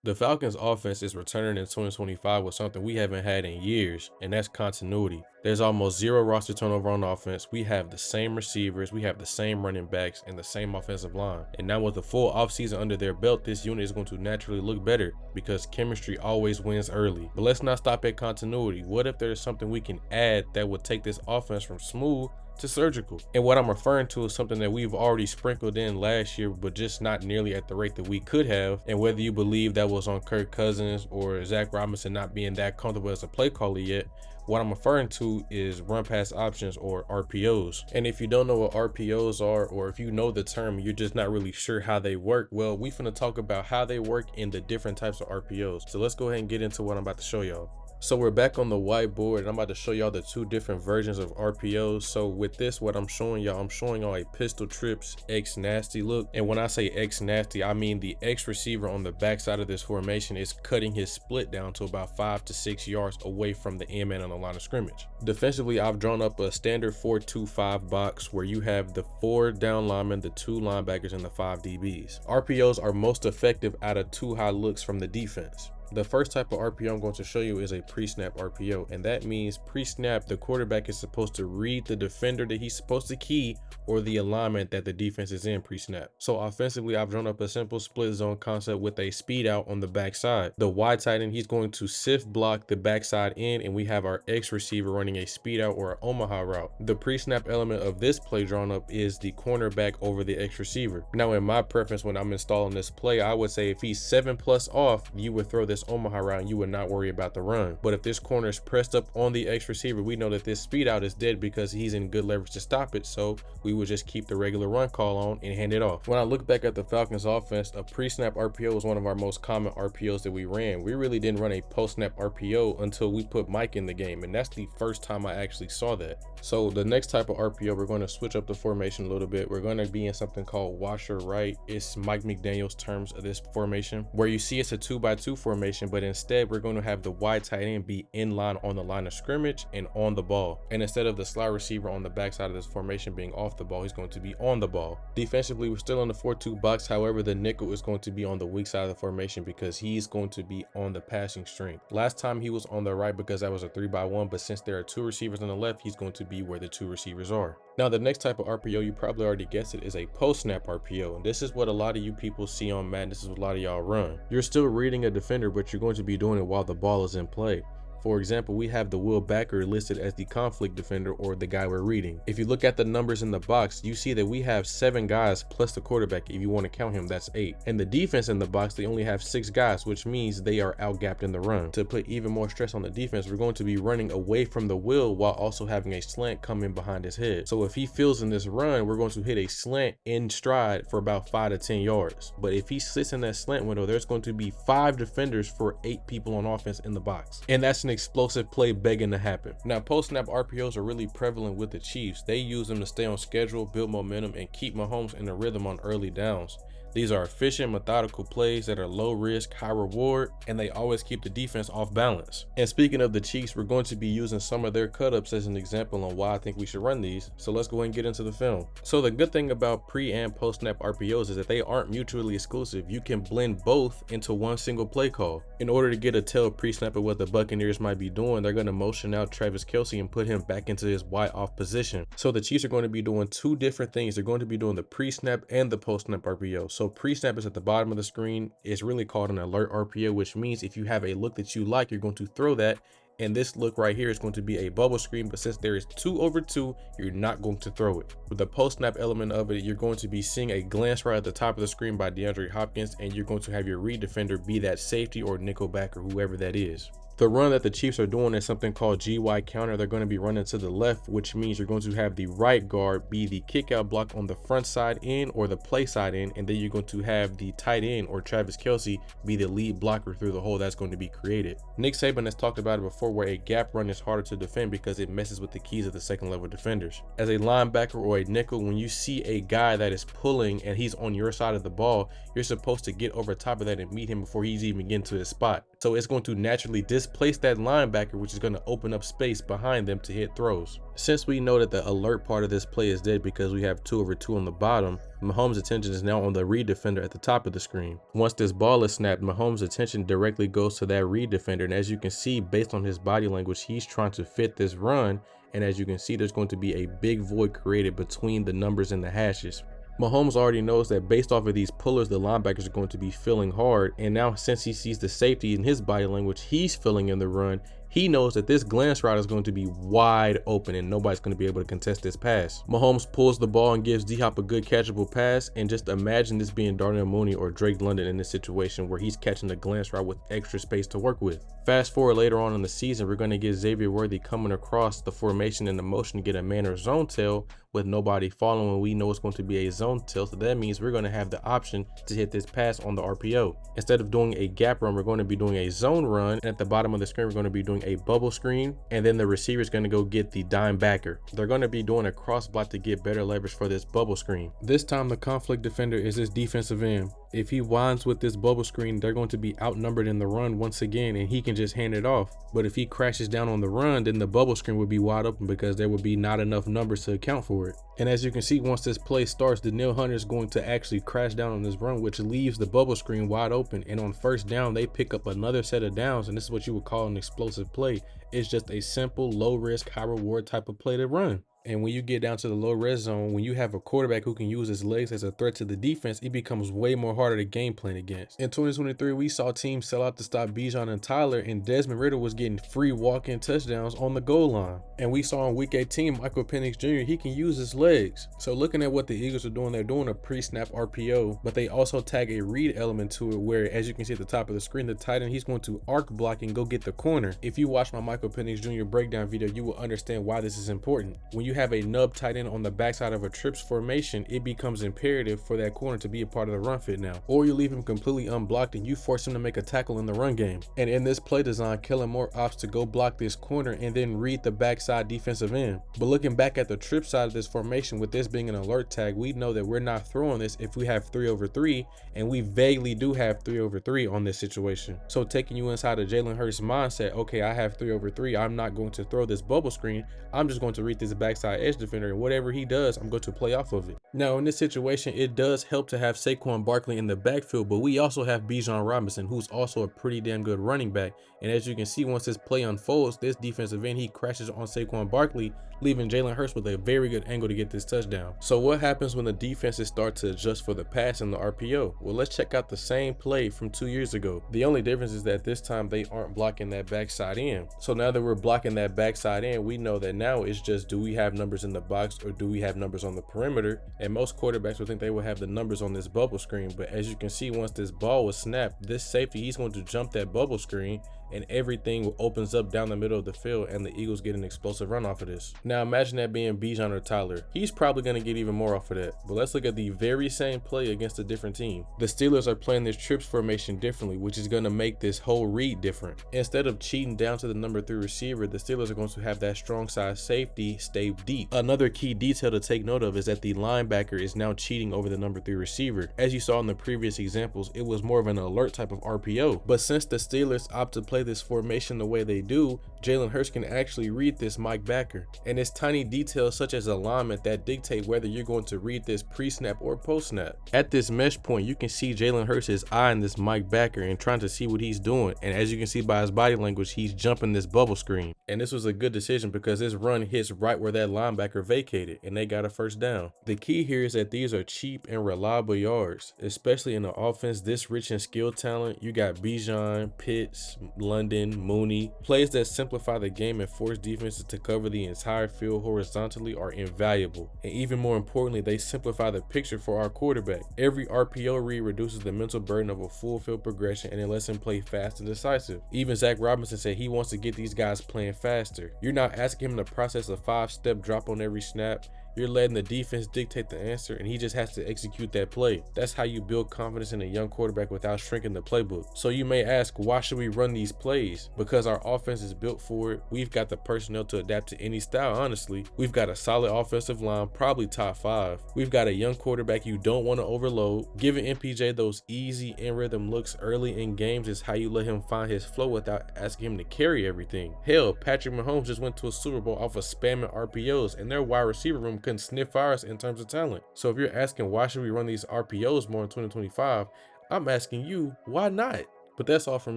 The Falcons offense is returning in 2025 with something we haven't had in years, and that's continuity. There's almost zero roster turnover on offense. We have the same receivers, we have the same running backs, and the same offensive line. And now with the full offseason under their belt, this unit is going to naturally look better because chemistry always wins early. But let's not stop at continuity. What if there's something we can add that would take this offense from smooth to surgical? And what I'm referring to is something that we've already sprinkled in last year, but just not nearly at the rate that we could have. And whether you believe that was on Kirk Cousins or Zac Robinson not being that comfortable as a play caller yet, what I'm referring to is run pass options, or RPOs. And if you don't know what RPOs are, or if you know the term, you're just not really sure how they work, well, we finna talk about how they work in the different types of RPOs. So let's go ahead and get into what I'm about to show y'all. So we're back on the whiteboard, and I'm about to show y'all the two different versions of RPOs. So with this, what I'm showing y'all a pistol trips X nasty look. And when I say X nasty, I mean the X receiver on the backside of this formation is cutting his split down to about 5 to 6 yards away from the end man on the line of scrimmage. Defensively, I've drawn up a standard 4-2-5 box where you have the 4 down linemen, the 2 linebackers, and the 5 DBs. RPOs are most effective out of 2 high looks from the defense. The first type of RPO I'm going to show you is a pre-snap RPO, and that means pre-snap, the quarterback is supposed to read the defender that he's supposed to key or the alignment that the defense is in pre-snap. So offensively, I've drawn up a simple split zone concept with a speed out on the backside. The wide tight end, he's going to sift block the backside in, and we have our X receiver running a speed out or an Omaha route. The pre-snap element of this play drawn up is the cornerback over the X receiver. Now, in my preference, when I'm installing this play, I would say if he's 7+ off, you would throw this Omaha route and you would not worry about the run. But if this corner is pressed up on the X receiver, we know that this speed out is dead because he's in good leverage to stop it, so we would just keep the regular run call on and hand it off. When I look back at the Falcons offense, a pre-snap RPO was one of our most common RPOs that we ran. We really didn't run a post-snap RPO until we put Mike in the game, and that's the first time I actually saw that. So the next type of RPO, we're going to switch up the formation a little bit. We're going to be in something called washer right. It's Mike McDaniel's terms of this formation, where you see it's a 2x2 formation, but instead we're going to have the wide tight end be in line on the line of scrimmage and on the ball. And instead of the slot receiver on the backside of this formation being off the ball, he's going to be on the ball. Defensively, we're still in the 4-2 box. However, the nickel is going to be on the weak side of the formation because he's going to be on the passing string. Last time he was on the right because that was a 3x1, but since there are 2 receivers on the left, he's going to be where the 2 receivers are. Now, the next type of RPO, you probably already guessed it, is a post-snap RPO. And this is what a lot of you people see on Madden. This is what a lot of y'all run. You're still reading a defender, but you're going to be doing it while the ball is in play. For example, we have the Will Backer listed as the conflict defender, or the guy we're reading. If you look at the numbers in the box, you see that we have 7 guys plus the quarterback. If you want to count him, that's 8. And the defense in the box, they only have 6 guys, which means they are outgapped in the run. To put even more stress on the defense, we're going to be running away from the Will while also having a slant coming behind his head. So if he feels in this run, we're going to hit a slant in stride for about 5 to 10 yards. But if he sits in that slant window, there's going to be 5 defenders for 8 people on offense in the box. And that's an explosive play begging to happen. Now, post-snap RPOs are really prevalent with the Chiefs. They use them to stay on schedule, build momentum, and keep Mahomes in a rhythm on early downs. These are efficient, methodical plays that are low risk, high reward, and they always keep the defense off balance. And speaking of the Chiefs, we're going to be using some of their cut-ups as an example on why I think we should run these. So let's go ahead and get into the film. So the good thing about pre and post-snap RPOs is that they aren't mutually exclusive. You can blend both into one single play call. In order to get a tell pre-snap of what the Buccaneers might be doing, they're going to motion out Travis Kelce and put him back into his wide off position. So the Chiefs are going to be doing 2 different things. They're going to be doing the pre-snap and the post-snap RPO. So pre-snap is at the bottom of the screen. It's really called an alert RPO, which means if you have a look that you like, you're going to throw that. And this look right here is going to be a bubble screen, but since there is 2/2, you're not going to throw it. With the post-snap element of it, you're going to be seeing a glance right at the top of the screen by DeAndre Hopkins, and you're going to have your read defender be that safety or nickel back or whoever that is. The run that the Chiefs are doing is something called GY counter. They're going to be running to the left, which means you're going to have the right guard be the kick out block on the front side in or the play side in, and then you're going to have the tight end or Travis Kelce be the lead blocker through the hole that's going to be created. Nick Saban has talked about it before, where a gap run is harder to defend because it messes with the keys of the second level defenders. As a linebacker or a nickel, when you see a guy that is pulling and he's on your side of the ball, you're supposed to get over top of that and meet him before he's even getting to his spot. So it's going to naturally displace that linebacker, which is going to open up space behind them to hit throws. Since we know that the alert part of this play is dead because we have 2 over 2 on the bottom, Mahomes' attention is now on the Reid defender at the top of the screen. Once this ball is snapped, Mahomes' attention directly goes to that Reid defender, and as you can see, based on his body language, he's trying to fit this run, and as you can see, there's going to be a big void created between the numbers and the hashes. Mahomes already knows that based off of these pullers, the linebackers are going to be filling hard, and now since he sees the safety in his body language, he's filling in the run. He knows that this glance route is going to be wide open and nobody's going to be able to contest this pass. Mahomes pulls the ball and gives D-Hop a good catchable pass, and just imagine this being Darnell Mooney or Drake London in this situation where he's catching the glance route with extra space to work with. Fast forward later on in the season, we're going to get Xavier Worthy coming across the formation in the motion to get a man or zone tail with nobody following. We know it's going to be a zone tail, so that means we're going to have the option to hit this pass on the RPO. Instead of doing a gap run, we're going to be doing a zone run, and at the bottom of the screen, we're going to be doing a bubble screen, and then the receiver is going to go get the dime backer. They're going to be doing a cross block to get better leverage for this bubble screen. This time, the conflict defender is this defensive end. If he winds with this bubble screen, they're going to be outnumbered in the run once again, and he can just hand it off. But if he crashes down on the run, then the bubble screen would be wide open because there would be not enough numbers to account for it. And as you can see, once this play starts, Danielle Hunter is going to actually crash down on this run, which leaves the bubble screen wide open. And on first down, they pick up another set of downs, and this is what you would call an explosive play. It's just a simple, low risk, high reward type of play to run. And when you get down to the low red zone, when you have a quarterback who can use his legs as a threat to the defense, it becomes way more harder to game plan against. In 2023, we saw teams sell out to stop Bijan and Tyler, and Desmond Ridder was getting free walk-in touchdowns on the goal line. And we saw in week 18, Michael Penix Jr., he can use his legs. So looking at what the Eagles are doing, they're doing a pre-snap RPO, but they also tag a read element to it where, as you can see at the top of the screen, the tight end, he's going to arc block and go get the corner. If you watch my Michael Penix Jr. breakdown video, you will understand why this is important. When you have a nub tight end on the backside of a trips formation, it becomes imperative for that corner to be a part of the run fit now. Or you leave him completely unblocked and you force him to make a tackle in the run game. And in this play design, Kellen Moore opts to go block this corner and then read the backside defensive end. But looking back at the trip side of this formation, with this being an alert tag, we know that we're not throwing this if we have 3 over 3, and we vaguely do have 3 over 3 on this situation. So taking you inside of Jalen Hurts' mindset, okay, I have 3 over 3, I'm not going to throw this bubble screen, I'm just going to read this backside edge defender, and whatever he does, I'm going to play off of it. Now in this situation, it does help to have Saquon Barkley in the backfield, but we also have Bijan Robinson, who's also a pretty damn good running back. And as you can see, once this play unfolds, this defensive end, he crashes on Saquon Barkley, leaving Jalen Hurts with a very good angle to get this touchdown. So what happens when the defenses start to adjust for the pass in the RPO? Well, let's check out the same play from 2 years ago. The only difference is that this time they aren't blocking that backside end. So now that we're blocking that backside end, we know that now it's just, do we have numbers in the box or do we have numbers on the perimeter? And most quarterbacks would think they would have the numbers on this bubble screen, but as you can see, once this ball was snapped, this safety, he's going to jump that bubble screen and everything opens up down the middle of the field, and the Eagles get an explosive run off of this. Now imagine that being Bijan or Tyler. He's probably going to get even more off of that. But let's look at the very same play against a different team. The Steelers are playing this trips formation differently, which is going to make this whole read different. Instead of cheating down to the number 3 receiver, the Steelers are going to have that strong side safety stay deep. Another key detail to take note of is that the linebacker is now cheating over the number 3 receiver. As you saw in the previous examples, it was more of an alert type of RPO. But since the Steelers opt to play this formation the way they do, Jalen Hurts can actually read this Mike backer. And it's tiny details such as alignment that dictate whether you're going to read this pre-snap or post-snap. At this mesh point, you can see Jalen Hurts' eyeing this Mike backer and trying to see what he's doing. And as you can see by his body language, he's jumping this bubble screen. And this was a good decision because this run hits right where that linebacker vacated and they got a first down. The key here is that these are cheap and reliable yards, especially in an offense this rich in skill talent. You got Bijan, Pitts, London, Mooney. Plays that simplify the game and force defenses to cover the entire field horizontally are invaluable. And even more importantly, they simplify the picture for our quarterback. Every RPO read reduces the mental burden of a full field progression and it lets him play fast and decisive. Even Zac Robinson said he wants to get these guys playing faster. You're not asking him to process a 5-step drop on every snap. You're letting the defense dictate the answer, and he just has to execute that play. That's how you build confidence in a young quarterback without shrinking the playbook. So you may ask, why should we run these plays? Because our offense is built for it. We've got the personnel to adapt to any style, honestly. We've got a solid offensive line, probably top 5. We've got a young quarterback you don't want to overload. Giving MPJ those easy in rhythm looks early in games is how you let him find his flow without asking him to carry everything. Hell, Patrick Mahomes just went to a Super Bowl off of spamming RPOs, and their wide receiver room couldn't sniff ours in terms of talent. So if you're asking why should we run these RPOs more in 2025, I'm asking you, why not? But that's all from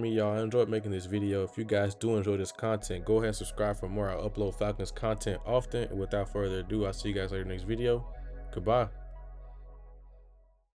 me, y'all. I enjoyed making this video. If you guys do enjoy this content, go ahead and subscribe for more. I upload Falcons content often. And without further ado, I'll see you guys later next video. Goodbye.